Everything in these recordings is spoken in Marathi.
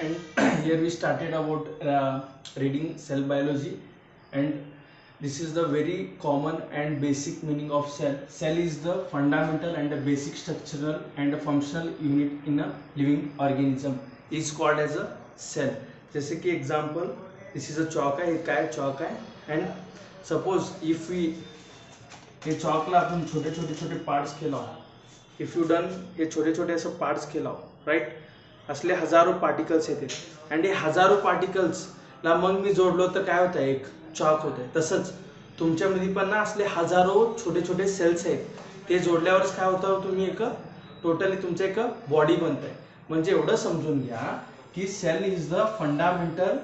and here we started about reading cell biology, and this is the very common and basic meaning of cell. Cell is the fundamental and the basic structural and functional unit in a living organism is called as a cell. जैसे कि example, this is a chalk है, ये क्या है chalk है, and suppose if we ये chalk ला अपन छोटे छोटे छोटे parts केला, if you done ये छोटे छोटे ऐसे parts केला, right? असले हजारों पार्टिकल्स येते आणि हे हजारों पार्टिकल्स ला मग मी जोडलो तर काय होतं, एक चॉक होतं. तसंच तुमच्यामध्ये पण ना असले हजारों छोटे छोटे सेल्स आहेत, ते जोडल्यावरच काय होतं, तुम्ही एक टोटली तुमचं एक बॉडी बनतंय. म्हणजे एवढं समजून घ्या की cell is the fundamental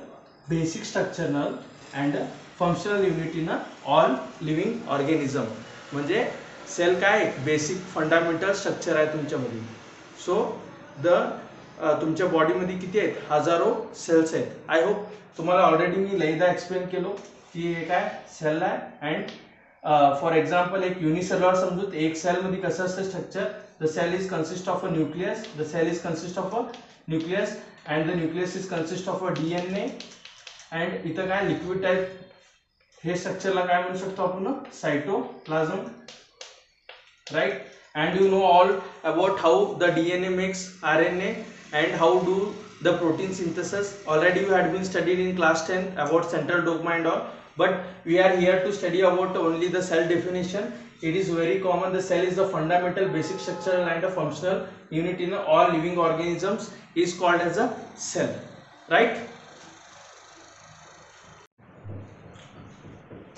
basic structural and functional unit in all living organism. म्हणजे सेल काय बेसिक फंडामेंटल स्ट्रक्चर आहे तुमच्यामध्ये. सो द तुमच्या बॉडीमध्ये किती आहेत, हजारों सेल्स आहेत. आय होप तुम्हाला ऑलरेडी मी लयदा एक्सप्लेन केलो की हे काय सेल आहे. अँड फॉर एक्झाम्पल एक युनिसेल्युलर समजूत, एक सेल मध्ये कसं असतं structure. The cell is consist of a nucleus, the cell is consist of a nucleus and the nucleus is consist of a DNA. And इथं काय लिक्विड टाईप हे स्ट्रक्चरला काय म्हणू शकतो आपण, cytoplasm, right. And you know all about how the DNA makes RNA and how do the protein synthesis. Already you had been studied in class 10 about central dogma and all, but we are here to study about only the cell definition. It is very common. The cell is the fundamental basic structural and a functional unit in all living organisms is called as a cell, right?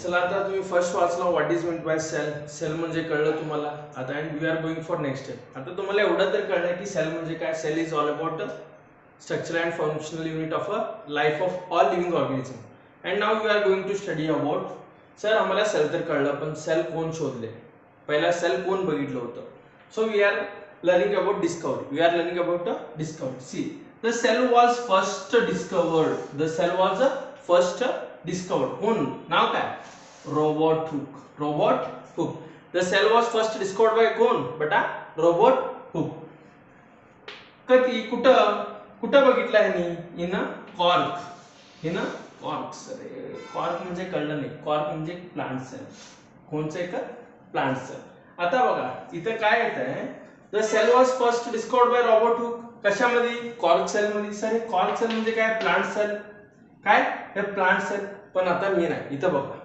चला आता तुम्ही फर्स्ट वाचला what is mean by cell. Cell म्हणजे कळलं तुम्हाला आता. And we are going for next step. आता तुम्हाला एवढं तर कळलं की सेल म्हणजे काय. Cell is all about structure and functional unit of a life of all living organism. And now we are going to study about. Sir आम्हाला सेल तर कळलं, पण सेल कोण शोधले, पहिला सेल कोण बघितलं होतं. So we are learning about discovery. We are learning about discovery. See the cell was first discovered. The cell was first discovered. कोण, नाव काय, Robert Hooke. Robert Hooke. The cell was first discovered by कोण बेटा, रॉबर्ट हुक. कधी कुठं कुठं बघितलं ह्यानी, in cork. In cork. Sir cork म्हणजे कळलं नाही. कॉर्क म्हणजे प्लांट सेल. कोणचं एक प्लांट सेल. आता बघा इथं काय येत आहे, the cell was first discovered by Robert Hooke. कशामध्ये, कॉर्क सेल मध्ये. सर हे कॉर्क सेल म्हणजे काय, प्लांट सेल. काय हे प्लांट सेल. पण आता मेन आहे इथं बघा,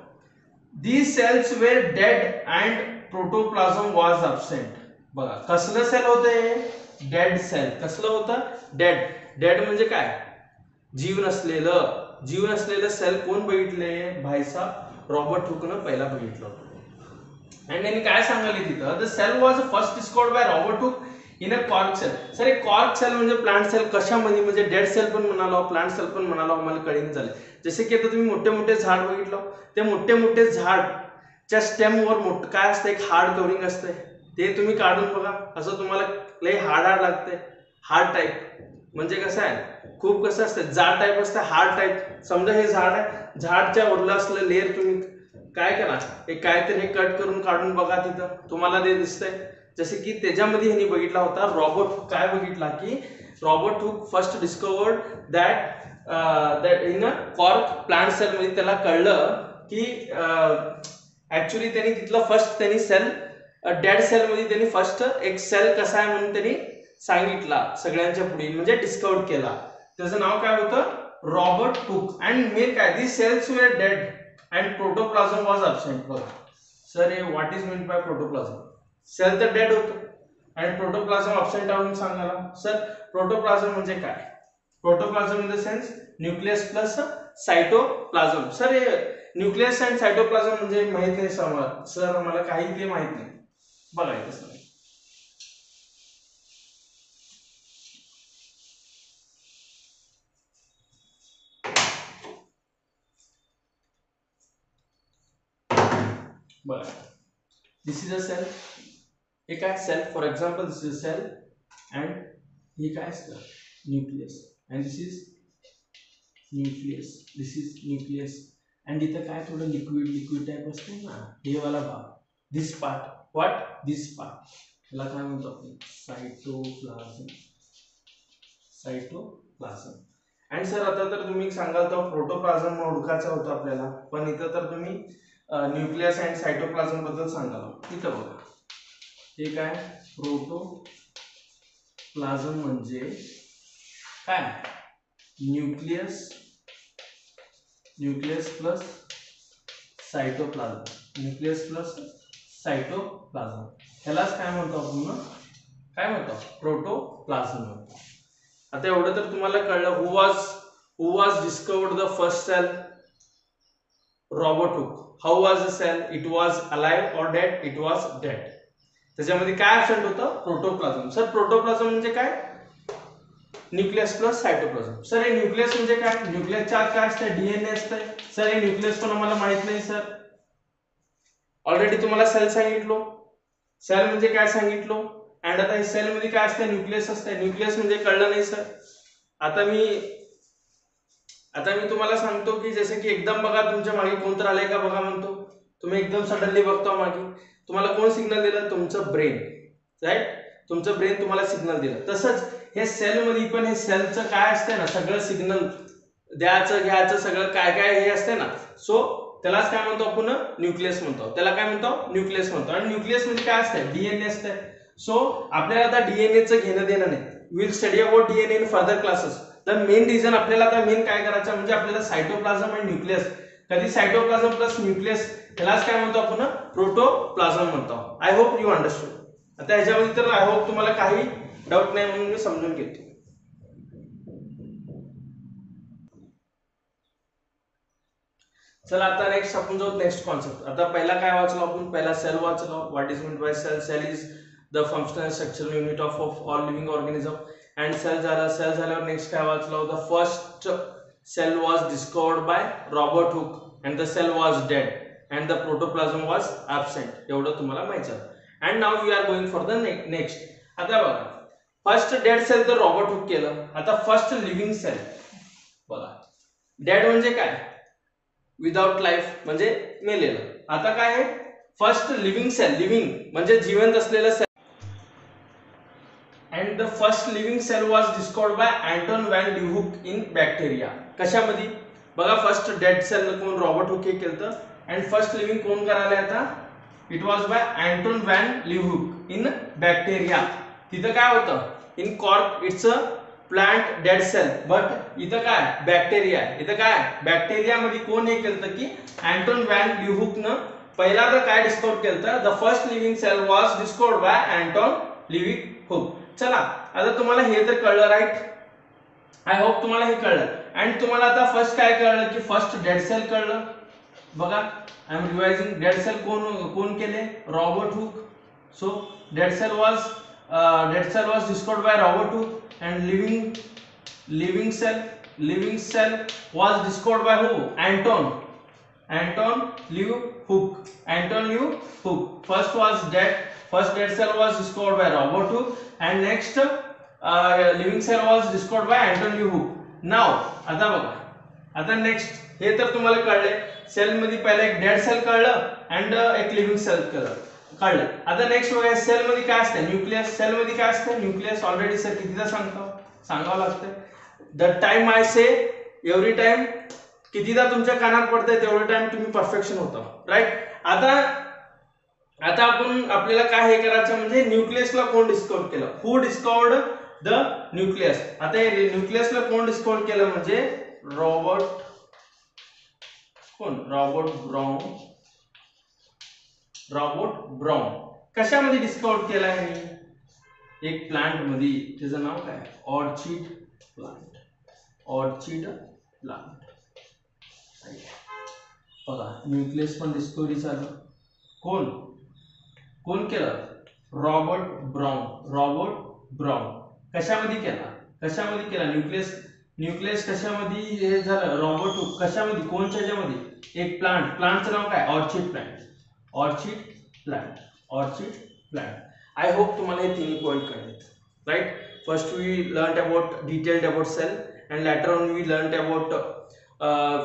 these cells were dead and protoplasm was absent. बघा कसलं सेल होते, डेड सेल. कसलं होतं, डेड. डेड म्हणजे काय, जीव नसलेलं. जीव नसलेलं सेल कोण बघितले, भाईसा रॉबर्ट हुकनं पहिला बघितलं होतं. आणि त्यांनी काय सांगितले तिथं, the cell was first discovered by Robert Hooke in a cork cell. Sir एक कॉर्क सेल म्हणजे प्लांट सेल. कशामध्ये, म्हणजे डेड सेल पण म्हणालो, प्लांट सेल पण म्हणालो, मला कळीन झाले. जसे की आता तुम्ही मोठे मोठे झाड बघितलं, ते मोठे मोठे झाडच्या स्टेमवर मोठं काय असतं, एक हार्ड कव्हरिंग असते. ते तुम्ही काढून बघा, असं तुम्हाला लय हार्ड लागते. हार्ड टाईप म्हणजे कसं आहे, खूप कसं असतं, जाड टाईप असतं, हार्ड टाईप. समजा हे झाड आहे, झाडच्या वरलं असलेलं लेअर तुम्ही काय करा, एक काहीतरी हे कट करून काढून बघा, तिथं तुम्हाला ते दिसतंय. जसे की त्याच्यामध्ये ह्यांनी बघितला होता, रॉबर्ट हुक काय बघितला की Robert Hooke first discovered that in a cork plant cell मध्ये. त्याला कळलं की ऍक्च्युली त्यांनी तिथलं फर्स्ट त्यांनी सेल डेड सेल मध्ये त्यांनी फर्स्ट एक सेल कसा आहे म्हणून त्यांनी सांगितला सगळ्यांच्या पुढे, म्हणजे डिस्कवर केला. त्याचं नाव काय होतं, रॉबर्ट हुक. अँड मेन काय, the cells were dead and protoplasm was absent. बघा सर हे what is mean by protoplasm. Cell तर डेड होतं आणि प्रोटोप्लाझम अब्सेंट आहे म्हणून सांगायला. सर प्रोटोप्लाझम म्हणजे काय, protoplasm in the sense nucleus plus cytoplasm. Sir हे न्यूक्लियस अँड सायटोप्लाझम म्हणजे माहित नाही सर, मला काही ते माहित नाही. बघायचं सर, बघा दिस इज अ सेल. हे काय cell, for example this is a cell and हे काय असतं, nucleus. And this is nucleus, this is nucleus. And इथं काय थोडं लिक्विड लिक्विड टाईप असते ना, हे वाला भाग, दिस पार्ट. व्हॉट, दिस पार्ट, त्याला काय म्हणतो आपण, सायटोप्लाझम. सायटोप्लाझम. अँड सर आता तर तुम्ही सांगाल तर प्रोटोप्लाझम ओळखायचा होता आपल्याला, पण इथं तर तुम्ही न्यूक्लियस अँड सायटोप्लाझम बद्दल सांगाल. इथं बघा हे काय प्रोटोप्लाझम म्हणजे काय, nucleus plus cytoplasm, nucleus plus cytoplasm, ह्यालाच काय म्हणतो आपण, काय म्हणतो, प्रोटोप्लाझम म्हणतो. आता एवढं तर तुम्हाला कळलं. Who was discovered the first cell? Robert Hooke. How was the cell? It was alive or dead? It was dead. त्याच्यामध्ये काय ऍब्सेंट होतं? प्रोटोप्लाझम. सर प्रोटोप्लाझम म्हणजे काय? Nucleus plus cytoplasm. सर हे न्यूक्लियस म्हणजे काय? न्यूक्लियसच्या आत काय असतं? डीएनए असतं. सर हे न्यूक्लियस पण आम्हाला माहित नाही सर. ऑलरेडी तुम्हाला सेल सांगितलो. सेल म्हणजे काय सांगितलो. अँड आता हे सेल मध्ये काय असतं? न्यूक्लियस असतं. न्यूक्लियस म्हणजे कळलं नाही सर. आता मी तुम्हाला सांगतो की जसे की एकदम बघा तुमच्या मागे कोणतं आलंय का बघा म्हणतो. तुम्ही एकदम सडनली बघतो मागे, तुम्हाला कोण सिग्नल दिलं? तुमचं ब्रेन. राईट, तुमचं ब्रेन तुम्हाला सिग्नल दिलं. तसंच हे सेल मध्ये पण हे सेलचं काय असतं ना, सगळं सिग्नल द्यायचं घ्यायचं सगळं काय काय हे असते ना. सो त्यालाच काय म्हणतो आपण? न्यूक्लियस म्हणतो. त्याला काय म्हणतो? न्यूक्लियस म्हणतो. आणि न्यूक्लियस म्हणजे काय असतं? डीएनए असतं. सो आपल्याला आता डीएनएचं घेणं देणं नाही. Will study about DNA in further classes. The main reason आपल्याला आता मेन काय करायचं म्हणजे आपल्याला सायटोप्लाझम आणि न्यूक्लियस, कधी सायटोप्लाझम प्लस न्यूक्लियस त्यालाच काय म्हणतो आपण? प्रोटोप्लाझम म्हणतो. I hope you understood. आता ह्याच्यामध्ये तर आय होप तुम्हाला काही डाऊट नाही म्हणून मी समजून घेतो. चला आता नेक्स्ट आपण जाऊ नेक्स्ट कॉन्सेप्ट. आता पहिला काय वाचलो आपण? पहिला सेल वाचलो. What is mean by cell? Cell is the functional structural unit of all living organism. And cell झाल्यावर नेक्स्ट काय वाचलो? The first cell was discovered by Robert Hooke and the cell was dead and the protoplasm was absent. एवढं तुम्हाला माहिती आहे. And now we are going for the next. आता बघा फर्स्ट डेड सेल तर रॉबर्ट हुक केलं. आता फर्स्ट लिव्हिंग सेल बघा. डेड म्हणजे काय? विदाउट लाईफ म्हणजे मेलेलं. आता काय आहे? First living sale. लिव्हिंग म्हणजे जिवंत असलेलं cell. And the first living cell was discovered by Anton van Leeuwenhoek in bacteria. कशामध्ये? बघा फर्स्ट डेड सेल कोण? रॉबर्ट हुक हे केलं. अँड फर्स्ट लिव्हिंग कोण करायला आता? It was by Anton van Leeuwenhoek in bacteria. तिथं काय होतं? In cork it's a plant dead cell, but इथं काय? बॅक्टेरिया. इथं काय? बॅक्टेरिया मध्ये कोण हे केलं की अँटन व्हॅन ल्यूहुक न पहिला तर काय डिस्कवर केलं? The first living cell was discovered by Anton Leeuwenhoek. चला आता तुम्हाला हे तर कळलं राईट. आय होप तुम्हाला हे कळलं. अँड तुम्हाला आता फर्स्ट काय कळलं की फर्स्ट डेड सेल कळलं. बघा I am revising. Dead cell कोण केले? Robert Hooke. So dead cell was discovered by Robert Hooke. And living cell was discovered by who? Anton Llwyd. First dead cell was discovered by Robert Hooke, and next living cell was discovered by Anton Llwyd. Now आता बघा, आता नेक्स्ट हे तर तुम्हाला कळले. सेल मध्ये पहिला एक डेड सेल कळलं अँड एक लिव्हिंग सेल कळलं. आता नेक्स्ट बघा सेल मध्ये काय असतं? न्यूक्लियस. सेल मध्ये काय असतं? न्यूक्लियस. ऑलरेडी सर कितीदा सांगावं लागतं. The time I say every time, कितीदा तुमच्या कानात पडतंय तेवढं टाइम तुम्ही परफेक्शन होता. राईट. आता आपल्याला काय हे करायचं म्हणजे न्यूक्लियसला कोण डिस्कवर केलं? हु डिस्कवर्ड द न्यूक्लियस. आता हे न्यूक्लियसला कोण डिस्कवर केलं म्हणजे रॉबर्ट ब्राउन. कशामध्ये डिस्कवर केला आहे? एक प्लांट मध्ये. त्याचं नाव काय? Orchid plant. बघा न्यूक्लियस पण डिस्कवरी झालं. कोण केलं? Robert Brown. कशामध्ये केला? न्यूक्लियस कशामध्ये हे झालं? Robert Hooke. कशामध्ये? कोणच्या ह्याच्यामध्ये? एक प्लांटचं नाव काय? Orchid plant. आय होप तुम्हाला हे तिन्ही पॉइंट कळले. Right. First we learn about detailed about cell and later on we learn about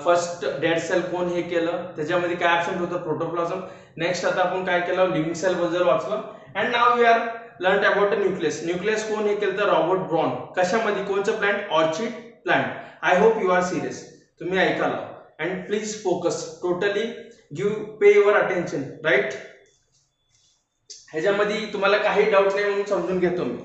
first dead cell कोण हे केलं, त्याच्यामध्ये काय ऍब्सेंट होतं? प्रोटोप्लाझम. नेक्स्ट आता आपण काय केलं? लिव्हिंग सेल बद्दल वाचलं. And now we are learn about nucleus. Nucleus कोण हे केलं? Robert Brown. कशामध्ये? कोणचं plant? Orchid plant. I hope you are serious. तुम्ही ऐकाल and please focus, totally pay your attention, right? ह्याच्यामध्ये तुम्हाला काही डाऊट नाही म्हणून समजून घेतो मी.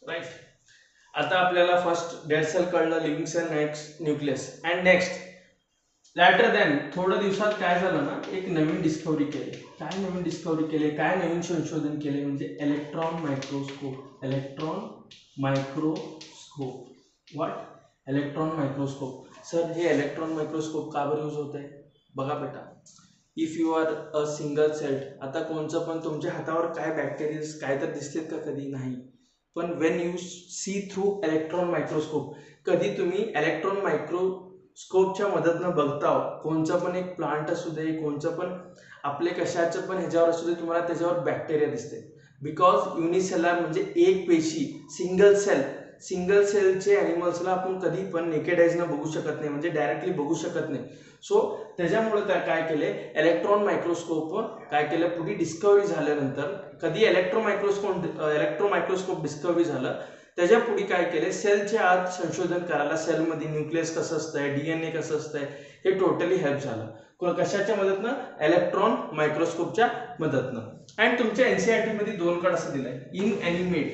राईट. आता आपल्याला फर्स्ट डेड सेल कळलं, living cell, next nucleus and next later then थोड्या दिवसात काय झालं ना, एक नवीन डिस्कवरी केली. काय नवीन डिस्कवरी केले, काय नवीन संशोधन केले म्हणजे electron microscope. Electron microscope. What? Electron microscope. Sir हे इलेक्ट्रॉन मायक्रोस्कोप का बरं यूज होत आहे? बघा बेटा, if you are a single celled, आता कोणचं पण तुमच्या हातावर काय बॅक्टेरियाज काय तर दिसतेत का? कधी नाही. पण when you see through electron microscope, कधी तुम्ही इलेक्ट्रॉन मायक्रोस्कोपच्या मदतीनं बघता कोणचं पण एक प्लांट असू दे, कोणचं पण आपले कशाचं पण ह्याच्यावर असू दे, तुम्हाला त्याच्यावर बॅक्टेरिया दिसते. बिकॉज युनिसेलर म्हणजे एक पेशी, सिंगल सेलचे ॲनिमल्सला आपण कधी पण नेकेड आईजनं बघू शकत नाही, म्हणजे डायरेक्टली बघू शकत नाही. सो त्याच्यामुळे काय केले, इलेक्ट्रॉन मायक्रोस्कोप काय केलं, पुढे डिस्कवरी झाल्यानंतर कधी इलेक्ट्रो मायक्रोस्कोप डिस्कवरी झालं, त्याच्या पुढे काय केले, सेलच्या आत संशोधन करायला, सेलमध्ये न्यूक्लियस कसं असतंय, DNA कसं असतंय, हे टोटली हेल्प झालं. कशाच्या मदतनं? इलेक्ट्रॉन मायक्रोस्कोपच्या मदतनं. अँड तुमच्या NCERT मध्ये दोन कड असं दिलंय, इनएनिमेट.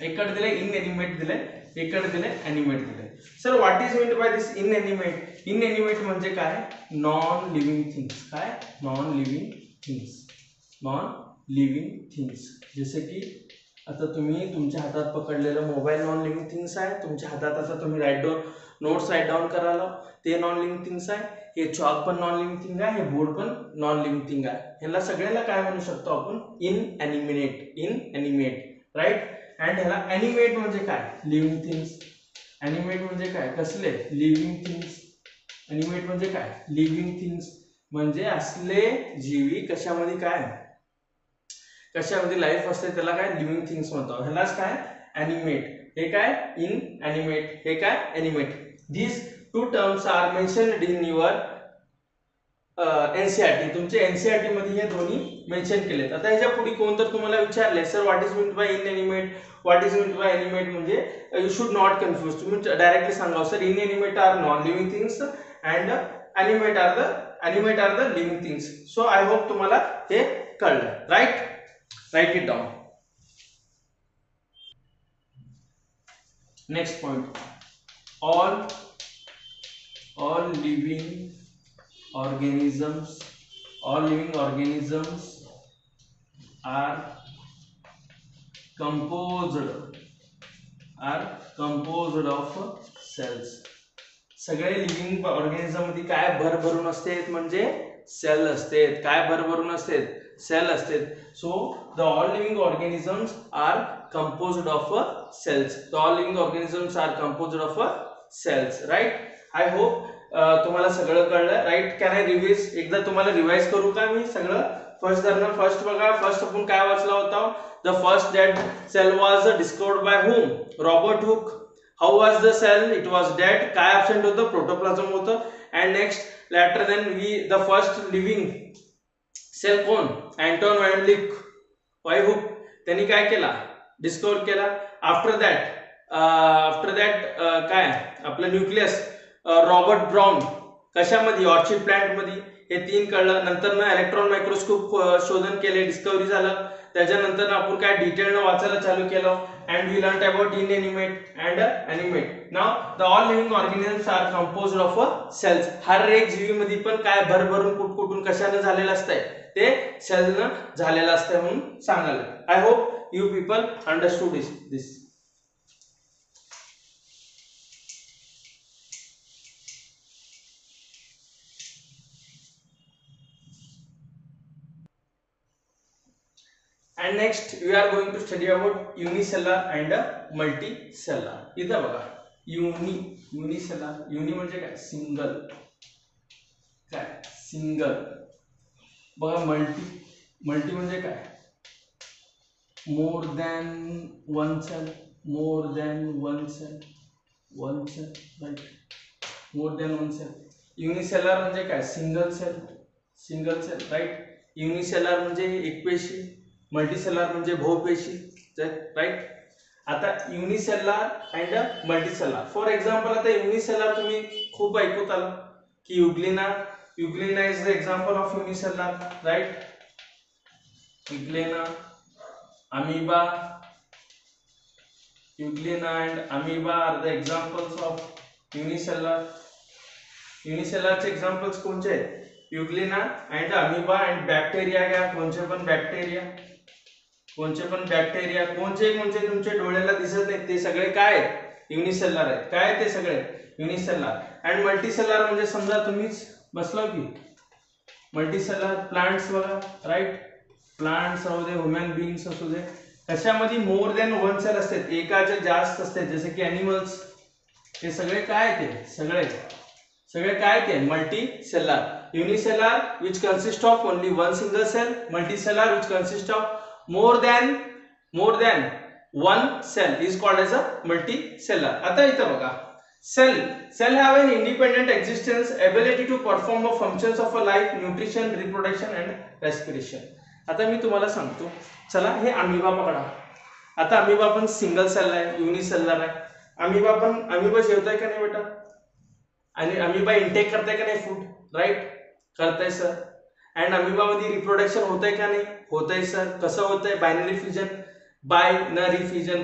एककडे दिलंय इनएनिमेट दिलंय, एककडे दिलंय एनिमेट दिलंय. Sir what is meant by this inanimate? Inanimate म्हणजे काय? Non living things. काय? Non living things. जसे की आता तुम्ही तुमच्या हातात पकडलेलं मोबाईल नॉन लिव्हिंग थिंग्स आहे. तुमच्या हातात आता तुम्ही नोट्स राईट डाऊन करायला, ते नॉन लिव्हिंग थिंग्स आहे. हे चॉक पण नॉन लिव्हिंग थिंग आहे, हे बोर्ड पण नॉन लिव्हिंग थिंग आहे. ह्याला सगळ्याला काय म्हणू शकतो आपण? इनएनिमेट. राईट. अँड ह्याला एनिमेट म्हणजे काय? Living things. एनिमेट म्हणजे काय? कसले? Living things. एनिमेट म्हणजे काय? लिव्हिंग थिंग्स म्हणजे असले जीवी कशामध्ये काय, कशामध्ये लाईफ असते त्याला काय? लिव्हिंग थिंग्स म्हणतो. ह्यालाच काय? एनिमेट. हे काय? इनएनिमेट. हे काय? Animate. These two terms are mentioned in your NCERT. तुमच्या NCERT मध्ये हे दोन्ही मेन्शन केलेत. आता ह्याच्या पुढे कोण तर तुम्हाला विचारले, sir what is meant by inanimate, what is meant by animate, म्हणजे यू शुड नॉट कन्फ्यूज. तुम्ही डायरेक्टली सांगा, sir inanimate are non living things and animate are the living things. So I hope तुम्हाला हे कळलं. Right. Write it down. Next point, all living organisms are composed of cells. सगळे लिव्हिंग ऑर्गॅनिझम मध्ये काय भरभरून असते म्हणजे सेल असते. काय भरभरून असते? सेल असते. So the all living organisms are composed of cells. Right. I hope तुम्हाला सगळं कळलं. राईट. Can I revise? एकदा तुम्हाला रिवाइज करू का मी सगळं? फर्स्ट बघा, फर्स्ट आपण काय वाचला होता? The first dead cell was discovered by whom? Robert Hooke. How was the cell? It was dead. काय ऍब्सेंट होतं? प्रोटोप्लाझम होतं. And next later then the first living cell कोण? Anton van Leeuwenhoek. त्यांनी काय केला? डिस्कवर केला. आफ्टर दॅट काय आपलं न्यूक्लियस रॉबर्ट ब्राउन. कशामध्ये? ऑर्चिड प्लांट मध्ये. हे तीन कळलं. नंतर ना इलेक्ट्रॉन मायक्रोस्कोप शोधन केले, डिस्कवरी झालं. त्याच्यानंतर आपण काय डिटेलनं वाचायला चालू केलं. And we learn about inanimate and animate. Now the all living organisms are composed of cells. हर एक जीवीमध्ये पण काय भरभरून कुठकुठून कशाने झालेलं असतंय? ते सेलनं झालेलं असतंय म्हणून सांगायला. I hope you people understood this. And next we are going to study about unicellular and multicellular. इथं बघा, unicellular. युनि म्हणजे काय? सिंगल. काय? सिंगल. बघा मल्टी म्हणजे काय? More than one cell. more than one cell, right, more than one cell. Unicellular म्हणजे काय, सिंगल सेल राईट. युनिसेलर म्हणजे एकपेशी, मल्टीसेलर म्हणजे बहुपेशी, राईट. आता unicellular and multicellular, for example आता युनिसेलर तुम्ही खूप ऐकूत आला की Euglena is the example of unicellular, right. Euglena, amoeba, Euglena and amoeba are the examples of unicellular. Unicellular चे examples कोणते आहेत? Euglena and amoeba and bacteria घ्या, कोणते पण बॅक्टेरिया, कोणते तुमच्या डोळ्याला दिसत नाहीत ते सगळे काय युनिसेलर आहेत. काय ते सगळे युनिसेलर. अँड मल्टीसेलर म्हणजे समजा तुम्हीच बसलो की मल्टीसेलर प्लांट्स बघा, राईट. प्लांट्स असू दे, ह्युमन बीइंग्स असू दे, कशामध्ये मोर दॅन वन सेल असते, एकाच्या जास्त असते, जसे की अॅनिमल्स. हे सगळे काय ते सगळे काय ते multicellular. Unicellular which consist of only one single cell, multicellular which consist of more than one cell is called as a multicellular. आता इथं बघा, cell have an independent existence, ability to perform the functions of a life, nutrition, reproduction and respiration. आता मी तुम्हाला सांगतो, चला हे अमीबा पकडा. आता अमीबा पण सिंगल सेल आहे, युनिसेलर आहे. अमीबा जेवताय का नाही बेटा, आणि अमीबा इंटेक करताय का नाही फूड, राईट, करताय सर. अँड अमीबा मध्ये रिप्रोडक्शन होतंय का नाही, होतंय सर. कसं होतंय, binary fusion, binary fusion.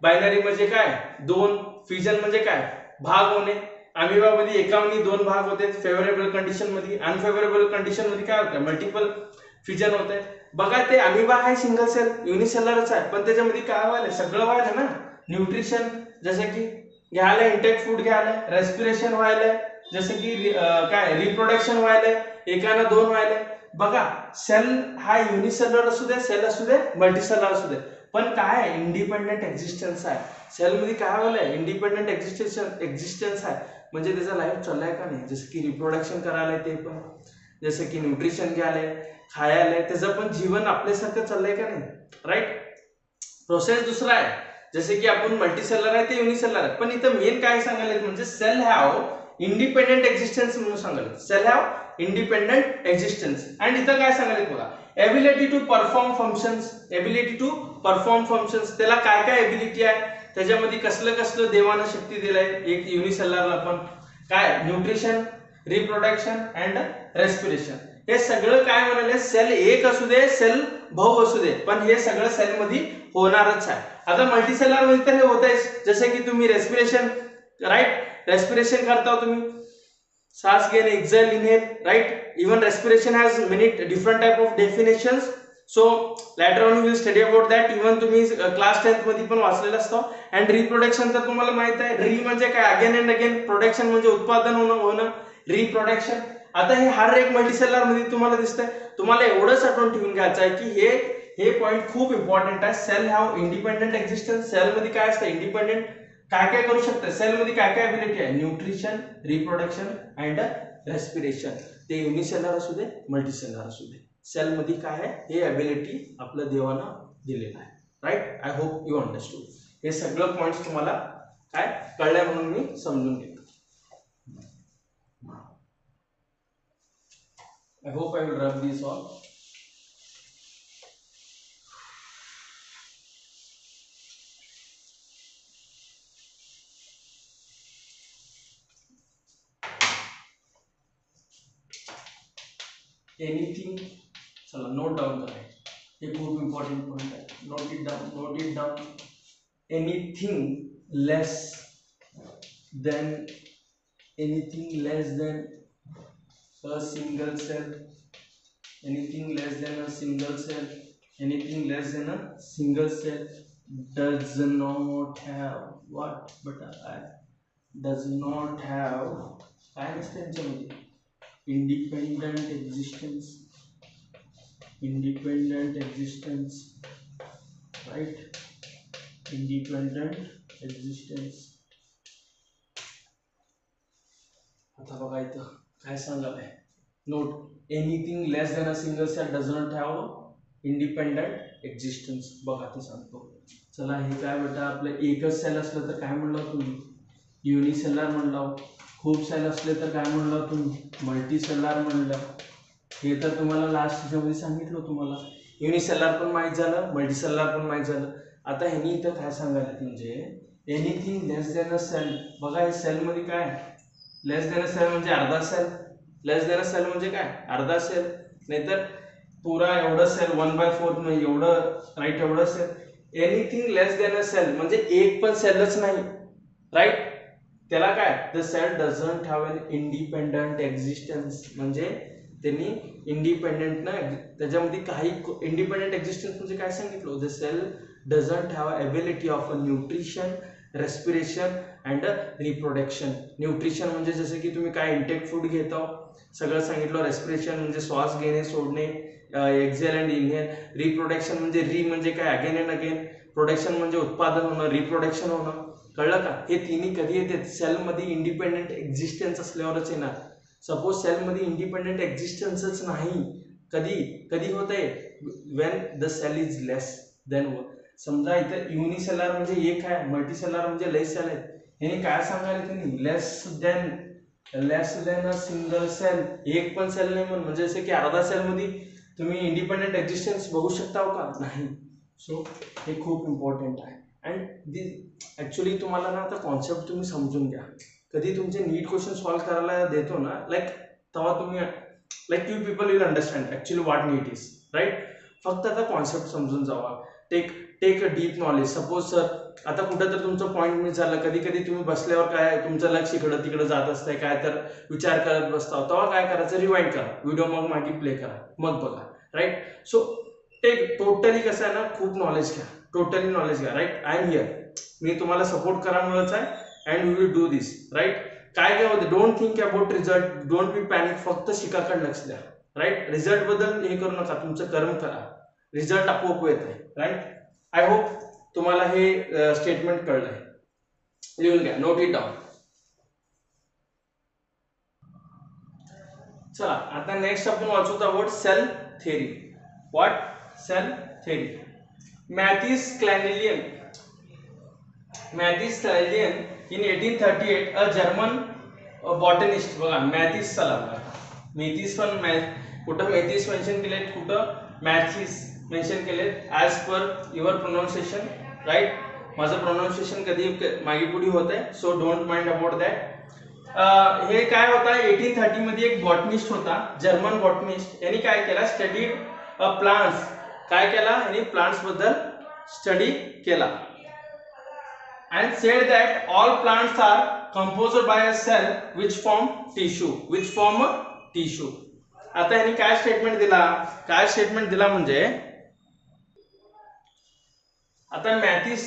Binary म्हणजे काय, दोन, फ्युजन म्हणजे काय, भाग होणे. अमीबा मध्ये एकामध्ये दोन भाग होते, फेवरेबल कंडिशन मध्ये. अनफेवरेबल कंडिशन मध्ये काय होतं, मल्टिपल फ्युजन होते. बघा ते अमीबा आहे सिंगल सेल, युनिसेलरच आहे, पण त्याच्यामध्ये काय व्हायला, सगळं व्हायला ना. न्यूट्रिशन जसे की घ्यायला, इंटेक फूड घ्यायला, रेस्पिरेशन व्हायला, जसे की काय रिप्रोडक्शन व्हायला, एकाना दोन व्हायला. बघा सेल हा युनिसेलर असू दे, सेल असू दे, मल्टीसेलर असू दे, पण काय इंडिपेंडेंट एक्झिस्टन्स आहे. सेल मध्ये काय व्हायला, इंडिपेंडेंट एक्झिस्टन्स आहे, म्हणजे त्याचा लाईफ चाललाय का नाही. जसं की रिप्रोडक्शन करायला, ते पण जसं की न्यूट्रिशन घ्यायला, खायला, त्याचं पण जीवन आपल्यासारखं चाललंय का नाही, राईट. प्रोसेस दुसरा आहे, जसे की आपण मल्टीसेलर आहे ते युनिसेलर आहे, पण इथं मेन काय सांगायला म्हणजे सेल हॅव इंडिपेंडेंट एक्झिस्टन्स म्हणून सांगायला. Cell have independent existence. And इथं काय सांगायला बघा, एबिलिटी टू परफॉर्म फंक्शन्स. त्याला काय काय एबिलिटी आहे, त्याच्यामध्ये कसलं देवानं शक्ती दिलाय एक युनिसेलरला पण, काय न्यूट्रिशन, रिप्रोडक्शन अँड रेस्पिरेशन. हे सगळं काय म्हणाले, सेल एक असू दे, सेल बहु असू दे, पण हे सगळं सेल मध्ये होणारच आहे. आता मल्टीसेलर मध्ये तर हे होत आहे, जसे की तुम्ही रेस्पिरेशन, राईट, रेस्पिरेशन करता तुम्ही, श्वास घेणे, exhale, inhale, right. Even respiration has many different type of definitions. So later on will study about that. Even तुम्ही क्लास 10th मध्ये पण वाचलेलं असतं. अँड रिप्रोडक्शन तर तुम्हाला माहित आहे, री म्हणजे काय, अगेन अँड अगेन. प्रोडक्शन म्हणजे उत्पादन होणं, रिप्रोडक्शन. आता हे हर एक मल्टीसेलर मध्ये तुम्हाला दिसतंय. तुम्हाला एवढंच आठवण ठेवून घ्यायचं आहे की हे पॉइंट खूप इम्पॉर्टंट आहे. Cell have independent existence. Cell मध्ये काय असतं, इंडिपेंडेंट काय करू शकतं, सेल मध्ये काय एबिलिटी आहे, न्यूट्रिशन, रिप्रोडक्शन अँड रेस्पिरेशन. ते युनिसेलर असू दे, मल्टीसेलर असू दे, सेल मध्ये काय आहे, हे एबिलिटी आपल्या देवानं दिलेलं आहे, right. I hope you understood. हे सगळं पॉइंट्स तुम्हाला काय कळलंय म्हणून मी समजून घेतो. I hope I will rub these all. Anything, चला नोट डाउन करा, हे खूप इम्पॉर्टंट पॉइंट आहे. Note it down. Anything less than a single cell, anything less than a single cell does not have what, but does not have काय नसते त्यांच्यामध्ये, independent existence, right, independent existence. आता बघा इथं काय सांगायला, note, anything less than a single cell does not have independent existence. बघा ते सांगतो, चला हे काय बेटा आपलं एकच सेल असलं तर काय म्हणलं तुम्ही युनिसेलर म्हणलं, खूप सेल असले तर काय म्हणलं तुम्ही मल्टीसेलर म्हणलं. हे तर तुम्हाला लास्ट ह्याच्यामध्ये सांगितलं तुम्हाला. युनिसेलर पण माहीत झालं, मल्टीसेलर पण माहीत झालं. आता ह्यानी इथं काय सांगायला म्हणजे anything less than a cell. बघा हे सेलमध्ये काय लेस दॅन अ सेल म्हणजे अर्धा सेल. लेस दॅन अ सेल म्हणजे काय अर्धा सेल, नाहीतर पुरा एवढं सेल 1/4 नाही एवढं राईट एवढं cell. Anything less than a cell म्हणजे एक पण सेलच नाही राईट. त्याला काय the cell doesn't have an independent existence म्हणजे त्यांनी इंडिपेंडेंट ना त्याच्यामध्ये काही इंडिपेंडेंट एक्झिस्टन्स म्हणजे काय सांगितलं the cell doesn't have ability of a nutrition respiration and reproduction. Nutrition म्हणजे जसं की तुम्ही काय इंटेक फूड घेता सगळं सांगितलं. रेस्पिरेशन म्हणजे श्वास घेणे सोडणे, एक्झेल अँड इनहेल. रिप्रोडक्शन म्हणजे म्हणजे काय अगेन अँड अगेन. प्रोडक्शन म्हणजे उत्पादन होणं, रिप्रोडक्शन होणं. कळलं का. हे तिन्ही कधी येतात सेलमध्ये इंडिपेंडेंट एक्झिस्टन्स असल्यावरच येणार. सपोज सेलमध्ये इंडिपेंडेंट एक्झिस्टन्सच नाही कधी कधी होत आहे when the cell is less than one. समजा इथं युनिसेलर म्हणजे एक आहे, मल्टीसेलर म्हणजे लय सेल आहेत. हे काय सांगायला त्यांनी less than a single cell. एक पण सेल नाही म्हणजे जसं की अर्धा सेल मध्ये तुम्ही इंडिपेंडेंट एक्झिस्टन्स बघू शकता का नाही. सो हे खूप इम्पॉर्टंट आहे. अँड ऍक्च्युली तुम्हाला ना आता कॉन्सेप्ट तुम्ही समजून घ्या. कधी तुमचे नीट क्वेश्चन सॉल्व्ह करायला देतो ना लाईक तेव्हा तुम्ही like you people will understand actually what NEET is right. फक्त आता कॉन्सेप्ट समजून जावा. Take a deep knowledge. Suppose sir आता कुठं तर तुमचं पॉईंट मिस झालं, कधी कधी तुम्ही बसल्यावर काय तुमचं लक्ष इकडं तिकडं जात असतंय काय तर विचार करत बसता, तेव्हा काय करायचं रिवाइंड करा व्हिडिओ, मग मागे प्ले करा मग बघा राईट. सो टेक टोटली कसं आहे ना खूप नॉलेज घ्या, टोटली नॉलेज घ्या राईट. I am here. मी तुम्हाला सपोर्ट करामुळेच आहे and we will do this right. काय काय होते don't think about result, don't be panic. फक्त शिकाकडे लक्ष द्या राईट. रिझल्ट बद्दल हे करू नका, तुमचं कर्म करा. रिझल्ट आपोआप येत आहे राईट. आय होप तुम्हाला हे स्टेटमेंट कळलंय. लिहून घ्या, नोट इट डाऊन. चला आता नेक्स्ट आपण वाचूत आहोत cell theory. What cell theory. Matthias क्लॅनिलियन in 1838 अ जर्मन बॉटनिस्ट. बघा मॅथिस चला मॅथिस पण कुठं मॅथिस मेन्शन केले कुठं मॅथिस मेन्शन केले as per your pronunciation right. माझं प्रोनाउन्सिएशन कधी मागे पुढे होत आहे so don't mind about that. हे काय होता 1830 मध्ये एक बॉटनिस्ट होता जर्मन बॉटनिस्ट. यांनी काय केला स्टडी प्लांट्स. काय केला यांनी प्लांट्स बद्दल स्टडी केला. And said that all plants are composed by a cell which form a tissue. आता यांनी काय स्टेटमेंट दिला म्हणजे आता मॅथिस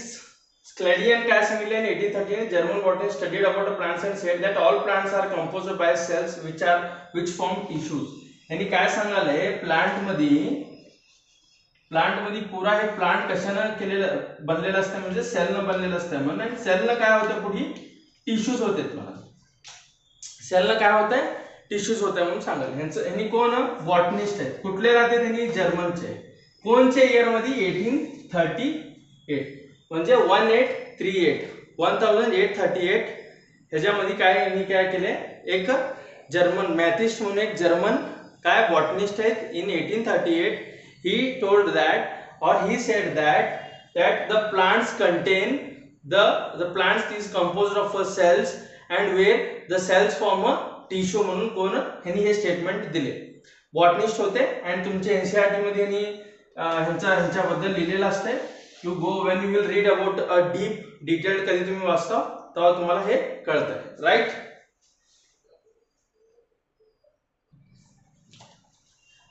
क्लॅडियन काय सांगितले 1830 German botanist studied about plants and said that all plants are composed by cells which form tissues. यांनी काय सांगाले प्लांटमध्ये पुरा हे प्लांट कशानं केलेलं बनलेलं असतं म्हणजे सेलनं बनलेलं असतं. म्हणून सेलनं काय होतं पुढे टिश्यूज होते. मला सेलनं काय होतंय टिश्यूज होते म्हणून सांगाल. ह्यांनी कोण बॉटनिस्ट आहेत. कुठले राहते त्यांनी जर्मनचे. कोणच्या इयर मध्ये 1838 म्हणजे 1838 ह्याच्यामध्ये काय यांनी काय केले एक जर्मन मॅथिस्ट म्हणून एक जर्मन काय बॉटनिस्ट आहेत. In 1838 he told that or he said that the plants contain the plants is composed of cells and where the cells form a tissue म्हणून कोण ह्यांनी हे स्टेटमेंट दिले. बॉटनिस्ट होते आणि तुमच्या एनसीईआरटी मध्ये ह्यांनी ह्यांच्याबद्दल लिहिलेलं असतंय. You go when you will read about a deep detailed कधी तुम्ही वाचता तेव्हा तुम्हाला हे कळतं राईट.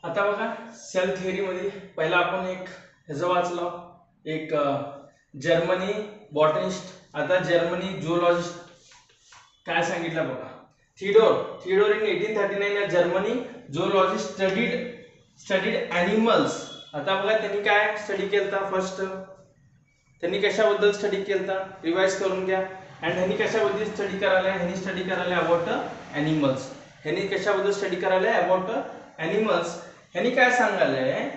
आता बघा सेल थिअरी मध्ये पहिला आपण एक ह्याचं वाचलं एक जर्मनी बॉटनिस्ट. आता जर्मनी झूलॉजिस्ट काय सांगितलं बघा. Theodore in 1839 Germany zoologist studied animals. आता बघा त्यांनी काय स्टडी केलता. फर्स्ट त्यांनी कशाबद्दल स्टडी केलता रिवाइज करून घ्या. अँड ह्यांनी कशाबद्दल स्टडी करायला ह्यांनी स्टडी करायला अबाउट ॲनिमल्स. ह्यांनी कशाबद्दल स्टडी करायला अबाउट ॲनिमल्स. ह्यांनी काय सांगायलंय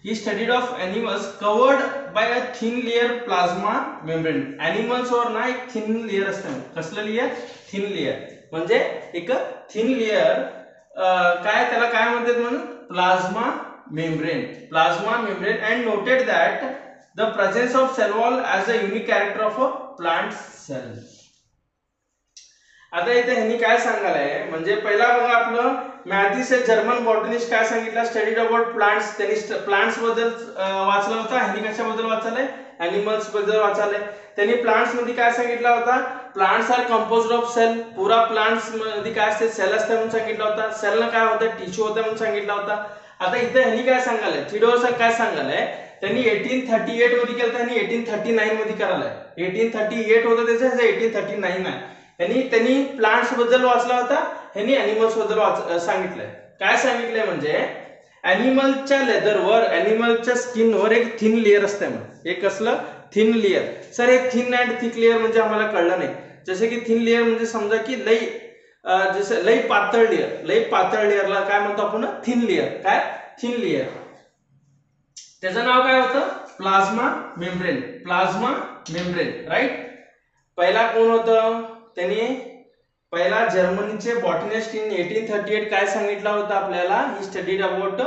he studied of animals covered by a thin layer plasma membrane. Animals वर ना एक थिन लेयर असतं. कसलं लेयर? Thin layer. म्हणजे एक थिन लेयर काय त्याला काय म्हणतात म्हणून? Plasma membrane. Plasma membrane and noted that the presence of cell wall as a unique character of a plant cell. आता इथे ह्यांनी काय सांगायलंय म्हणजे पहिला बघा आपलं मॅथिस हे जर्मन बॉटनिस्ट काय सांगितलं? Studied about plants. त्यांनी प्लांट्स बद्दल वाचला होता. ह्यांनी कशाबद्दल वाचलंय? ॲनिमल्स बद्दल वाचलंय. त्यांनी प्लांट्स मध्ये काय सांगितलं होता? Plants are composed of cell. पुरा प्लांट्स मध्ये काय असते? सेल असते म्हणून सांगितलं होता. सेलनं काय होतं? टिश्यू होतं म्हणून सांगितलं होता. आता इथे ह्यांनी काय सांगायलंय? थिओडोर सर काय सांगायलंय? त्यांनी 1838 मध्ये केलं, त्यांनी 1839 मध्ये करायलंय. 1838 होतं त्याचं, 1839 आहे. त्यांनी प्लांट्स बद्दल वाचला होता, ह्यांनी ॲनिमल्स बद्दल सांगितलंय. काय सांगितलंय म्हणजे ॲनिमलच्या लेदरवर, ॲनिमलच्या स्किनवर एक थिन लेयर असते. मग एक कसलं? Thin layer. सर हे थिन अँड थिक लेयर म्हणजे आम्हाला कळलं नाही. जसे की थिन लेयर म्हणजे समजा की लई जसं लई पातळ लेयर, लई पातळ लेयरला काय म्हणतो आपण? Thin layer. काय? Thin layer. त्याचं नाव काय होतं? Plasma membrane. Plasma membrane, right. पहिला कोण होतं? त्यांनी पहिला जर्मनीचे बॉटनिस्ट इन 1838 काय सांगितलं होतं आपल्याला? He studied about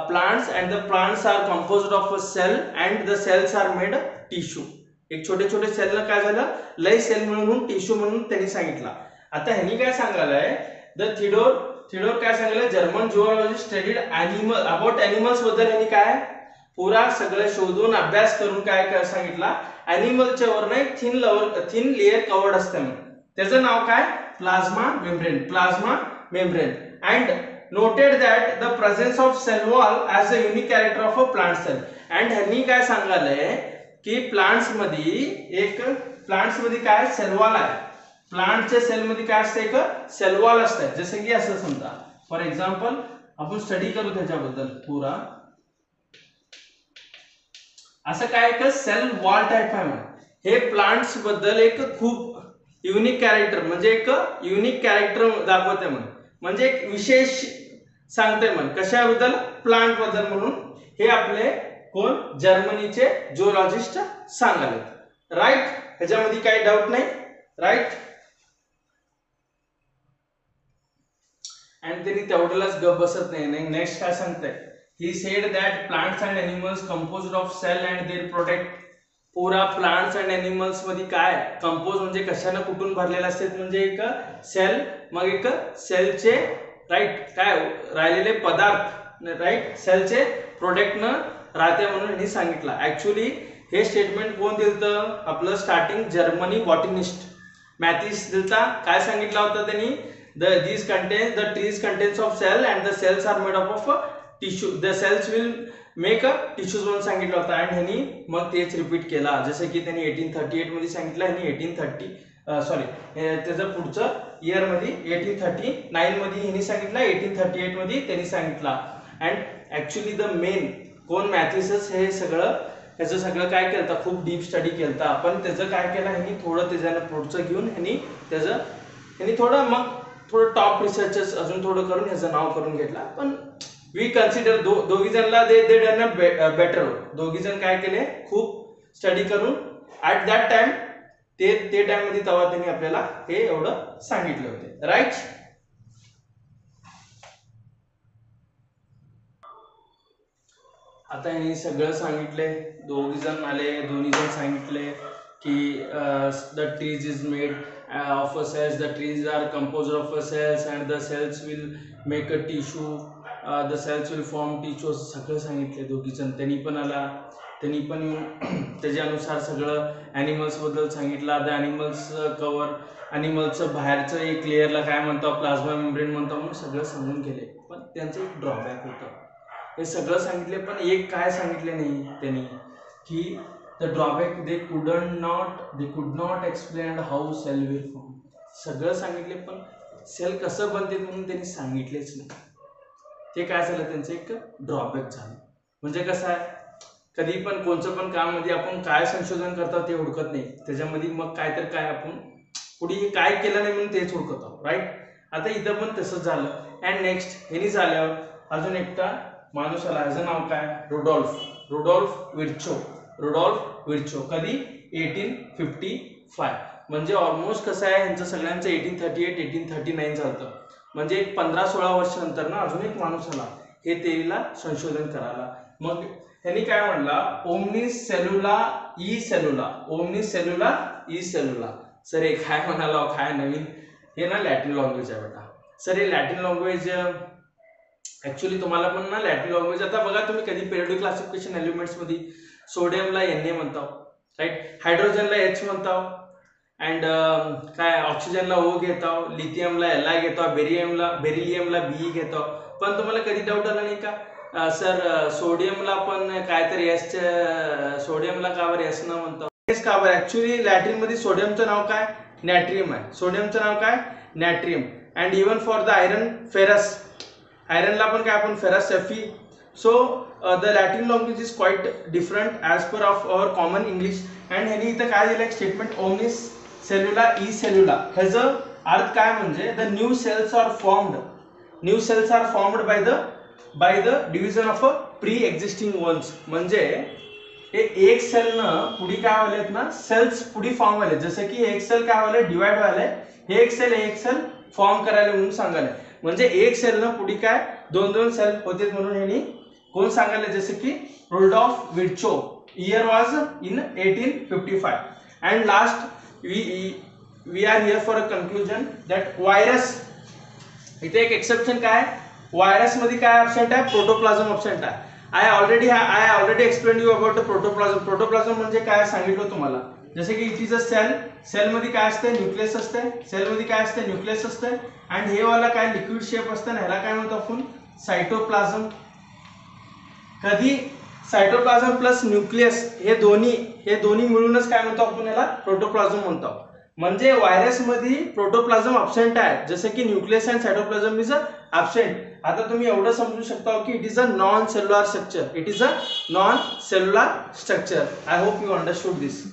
plants and the plants are composed of a cell and the cells are made tissue. एक छोटे छोटे सेलला काय झालं? लय सेल म्हणून टिश्यू म्हणून त्यांनी सांगितलं. आता ह्यांनी काय सांगायलंय? द थिओडोर काय सांगितलं? German zoologist studied animal about animals बद्दल ह्यांनी काय पुरा सगळं शोधून अभ्यास करून काय सांगितलं? ॲनिमलच्या वरनं एक थिन लेयर कवर्ड असते. त्याचं नाव काय? Plasma membrane. Plasma membrane and noted that the presence of cell wall as a unique character of a plant cell. And ह्यांनी काय सांगायलंय की प्लांट्स मध्ये काय सेल वॉल आहे. प्लांटच्या सेल मध्ये काय असते? एक सेल वॉल असते. जसं की असं समजा फॉर एक्झाम्पल आपण स्टडी करू त्याच्याबद्दल पुरा. असं काय एक सेल वॉल टाइप आहे. हे प्लांट्स बद्दल एक खूप युनिक कॅरेक्टर म्हणजे एक युनिक कॅरेक्टर दाखवते. म्हणजे एक विशेष सांगते कशाबद्दल? प्लांट बद्दल. म्हणून हे आपले कोण? जर्मनीचे झुऑलॉजिस्ट सांगाले, राईट. ह्याच्यामध्ये काही डाऊट नाही, राईट. आणि त्यांनी तेवढ्यालाच गप बसत नाही. नेक्स्ट काय सांगताय? He said that plants and animals composed of cell and their product. पुरा प्लांट्स अँड एनिमल्स मध्ये काय कंपोज म्हणजे कशाने कुठून भरलेले असतात? म्हणजे एक सेल, मग एक सेलचे राईट काय राहिलेले पदार्थ, राईट सेलचे प्रोडक्ट न राहते म्हणून यांनी सांगितलं. ऍक्च्युली हे स्टेटमेंट कोण दिलतं? आपलं स्टार्टिंग जर्मनी बॉटनिस्ट मॅथिस दिलता. काय सांगितलं होतं त्यांनी? the trees contains of cell and the cells are made up of tissue. The cells will make a tissues म्हणून सांगितलं होतं. आणि ह्यांनी मग तेच रिपीट केला. जसं की त्यांनी 1838 मध्ये सांगितलं, ह्यांनी 1830 त्याचं पुढचं इयर मध्ये 1839 मध्ये ह्यांनी सांगितलं, 1838 मध्ये त्यांनी सांगितलं. अँड ऍक्च्युली द मेन कोण? मॅथिसच हे ह्याचं सगळं काय केलं? खूप डीप स्टडी केलं. आपण त्याचं काय केलं? ह्यांनी थोडं त्याच्यानं पुढचं घेऊन ह्यांनी थोडं टॉप रिसर्चर्स अजून थोडं करून ह्याचं नाव करून घेतला. पण वी कन्सिडर दोघी जणला दे डन अ बेटर. दोघी जण काय केले? खूप स्टडी करून ऍट दॅट टाइम ते टाइम मध्ये तेव्हा त्यांनी आपल्याला हे एवढं सांगितले होते, राईट. आता यांनी सगळं सांगितले. दोघी जण आले, दोन्ही जण सांगितले की the trees is made of a cells. The trees are composed of a cells and the cells will make a tissue. The cells will form tissues. सगळं सांगितले दोघी जण. त्यांनी पण आला, त्यांनी पण त्याच्यानुसार सगळं ॲनिमल्स बद्दल सांगितलं. द ॲनिमल्स कवर, ॲनिमल्सचं बाहेरचं एक लेअरला काय म्हणतो? प्लाझ्मा मेम्ब्रेन म्हणतो म्हणून सगळं समजून गेले. पण त्यांचं एक ड्रॉबॅक होतं. हे सगळं सांगितले पण एक काय सांगितले नाही त्यांनी की the drawback they could not explain how cell will form. सगळं सांगितले पण सेल कसं बनते म्हणून त्यांनी सांगितलेच नाही. ते काय झालं? त्यांचं एक ड्रॉबॅक झालं. म्हणजे कसं आहे, कधी पण कोणतं पण काम मध्ये आपण काय संशोधन करतो ते हुडकत नाही. त्याच्यामध्ये मग काय तर काय आपण पुढे काय केलं नाही म्हणून तेच हुडकत आहोत, राईट. आता इथं पण तसंच झालं. अँड नेक्स्ट हेनी झाल्यावर अजून एकटा माणूस आला. ह्याचं नाव काय? Rudolph Virchow. Rudolph Virchow. कधी 1855. म्हणजे ऑलमोस्ट कसं आहे ह्यांचं सगळ्यांचं 1838 1839 चालतं. म्हणजे एक 15-16 वर्षानंतर ना अजून एक माणूस आला हे थेरीला संशोधन करायला. मग ह्यांनी काय म्हणला, ओमनिस सेल्युला ई सेल्युला. ओमनिस सेल्युला ई सेल्युला. सर हे काय म्हणाला, काय नवीन, हे ना लॅटिन लँग्वेज आहे बेटा. सर हे लॅटिन लँग्वेज ऍक्च्युली तुम्हाला पण ना लॅटिन लँग्वेज, आता बघा तुम्ही कधी पिरियोडिक क्लासिफिकेशन एलिमेंट्स मध्ये सोडियमला Na म्हणताव, राईट, हायड्रोजनला H म्हणताव, अँड काय ऑक्सिजनला O घेताव, लिथियमला Li घेताव, बेरिलियमला Be घेताव. पण तुम्हाला कधी डाऊट आला नाही का सर सोडियमला पण काहीतरी एस, सोडियमला का बरं एस न म्हणताव, एस का बरं? ऍक्च्युली लॅटिन मध्ये सोडियमचं नाव काय, नॅट्रियम आहे. सोडियमचं नाव काय, natrium. And even for the iron, ferrous. आयरनला पण काय आपण ferrous, Fe. So the Latin language is quite different as per of our common English. And ह्यांनी इथं काय दिलं एक स्टेटमेंट, ओमनिस सेल्युला ई सेल्युला. ह्याचं अर्थ काय म्हणजे the new cells are formed. New cells are formed by the division of a pre existing ones. म्हणजे हे एक सेलनं पुढे काय व्हायलेत ना, सेल्स पुढे फॉर्म व्हायले. जसं की एक सेल काय व्हायला, डिवाइड व्हायला, हे एक सेल फॉर्म करायला म्हणून सांगायला. म्हणजे एक सेलनं पुढे काय 2-2 सेल होते म्हणून ह्यांनी कोण सांगायला, जसं की Rudolf Virchow. Year was in 1855. And last we are here for a conclusion that virus. इथे एक एक्सेप्शन काय, व्हायरस मध्ये काय ॲब्सेंट आहे, प्रोटोप्लाझम ॲब्सेंट आहे. I already explain you about the protoplasm. Protoplasm म्हणजे काय सांगितलं तुम्हाला, जसे की इट इज अ सेल. सेलमध्ये काय असते, न्यूक्लियस असते. सेलमध्ये काय असते, न्यूक्लियस असते. अँड हे वाला काय लिक्विड शेप असते ना, ह्याला काय म्हणतो आपण, सायटोप्लाझम. कधी सायटोप्लाझम प्लस न्यूक्लियस हे दोन्ही मिळूनच काय म्हणतो आपण, याला प्रोटोप्लाझम म्हणतो. म्हणजे व्हायरस मध्ये प्रोटोप्लाझम ॲब्सेंट आहे, जसं की nucleus and cytoplasm is absent. आता तुम्ही एवढं समजू शकता की it is a non cellular structure. It is a non cellular structure. I hope you understood this.